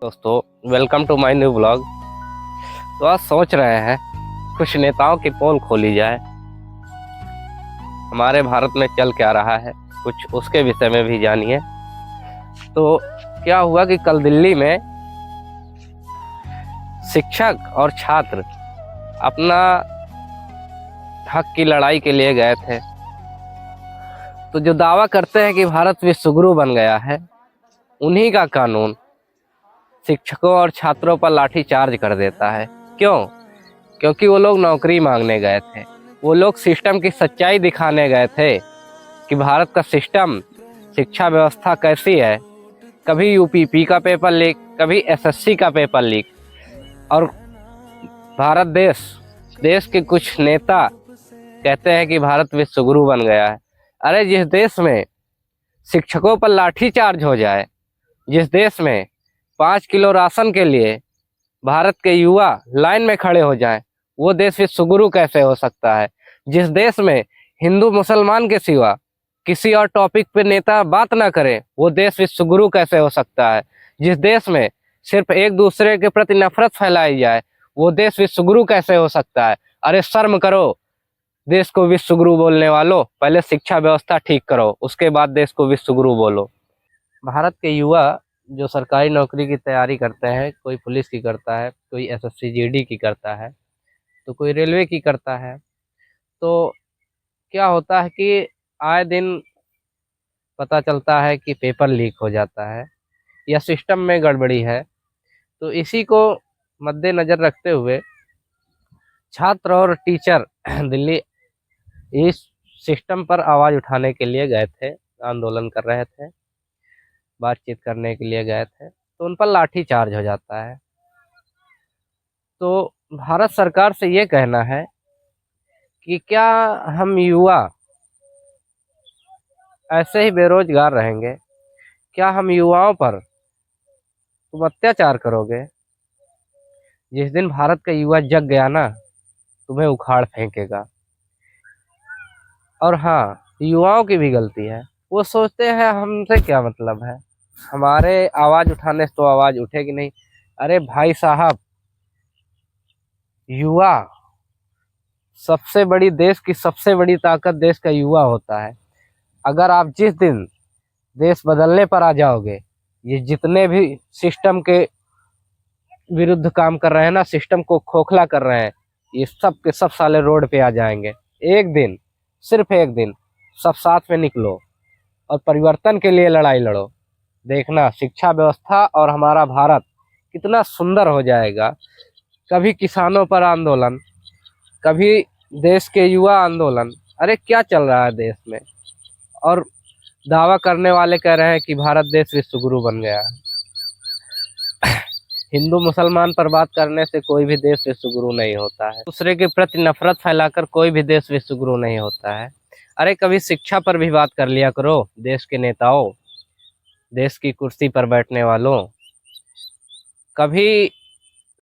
दोस्तों, welcome to my new blog. तो आज सोच रहे हैं कुछ नेताओं की पोल खोली जाए। हमारे भारत में चल क्या रहा है कुछ उसके विषय में भी जानिए। तो क्या हुआ कि कल दिल्ली में शिक्षक और छात्र अपना हक की लड़ाई के लिए गए थे। तो जो दावा करते हैं कि भारत विश्वगुरु बन गया है, उन्हीं का कानून शिक्षकों और छात्रों पर लाठी चार्ज कर देता है। क्यों? क्योंकि वो लोग नौकरी मांगने गए थे। वो लोग सिस्टम की सच्चाई दिखाने गए थे कि भारत का सिस्टम, शिक्षा व्यवस्था कैसी है। कभी यूपीपी का पेपर लीक, कभी एसएससी का पेपर लीक। और भारत देश के कुछ नेता कहते हैं कि भारत विश्वगुरु बन गया है। अरे, जिस देश में शिक्षकों पर लाठी चार्ज हो जाए, जिस देश में 5 किलो राशन के लिए भारत के युवा लाइन में खड़े हो जाएं, वो देश विश्वगुरु कैसे हो सकता है? जिस देश में हिंदू मुसलमान के सिवा किसी और टॉपिक पे नेता बात ना करे, वो देश विश्वगुरु कैसे हो सकता है? जिस देश में सिर्फ एक दूसरे के प्रति नफरत फैलाई जाए, वो देश विश्वगुरु कैसे हो सकता है? अरे शर्म करो देश को विश्वगुरु बोलने वालों। पहले शिक्षा व्यवस्था ठीक करो, उसके बाद देश को विश्वगुरु बोलो। भारत के युवा जो सरकारी नौकरी की तैयारी करते हैं, कोई पुलिस की करता है, कोई एसएससी जीडी की करता है, तो कोई रेलवे की करता है। तो क्या होता है कि आए दिन पता चलता है कि पेपर लीक हो जाता है या सिस्टम में गड़बड़ी है। तो इसी को मद्देनजर रखते हुए छात्र और टीचर दिल्ली इस सिस्टम पर आवाज़ उठाने के लिए गए थे, आंदोलन कर रहे थे, बातचीत करने के लिए गए थे। तो उन पर लाठी चार्ज हो जाता है। तो भारत सरकार से ये कहना है कि क्या हम युवा ऐसे ही बेरोजगार रहेंगे? क्या हम युवाओं पर तुम अत्याचार करोगे? जिस दिन भारत का युवा जग गया ना, तुम्हें उखाड़ फेंकेगा। और हाँ, युवाओं की भी गलती है। वो सोचते हैं हमसे क्या मतलब है, हमारे आवाज उठाने से तो आवाज उठेगी नहीं। अरे भाई साहब, युवा सबसे बड़ी, देश की सबसे बड़ी ताकत देश का युवा होता है। अगर आप जिस दिन देश बदलने पर आ जाओगे, ये जितने भी सिस्टम के विरुद्ध काम कर रहे हैं ना, सिस्टम को खोखला कर रहे हैं, ये सब के सब साले रोड पे आ जाएंगे। एक दिन, सिर्फ एक दिन सब साथ में निकलो और परिवर्तन के लिए लड़ाई लड़ो। देखना शिक्षा व्यवस्था और हमारा भारत कितना सुंदर हो जाएगा। कभी किसानों पर आंदोलन, कभी देश के युवा आंदोलन। अरे क्या चल रहा है देश में? और दावा करने वाले कह रहे हैं कि भारत देश विश्वगुरु बन गया है। हिंदू मुसलमान पर बात करने से कोई भी देश विश्वगुरु नहीं होता है। दूसरे के प्रति नफरत फैलाकर कोई भी देश विश्वगुरु नहीं होता है। अरे कभी शिक्षा पर भी बात कर लिया करो, देश के नेताओं, देश की कुर्सी पर बैठने वालों। कभी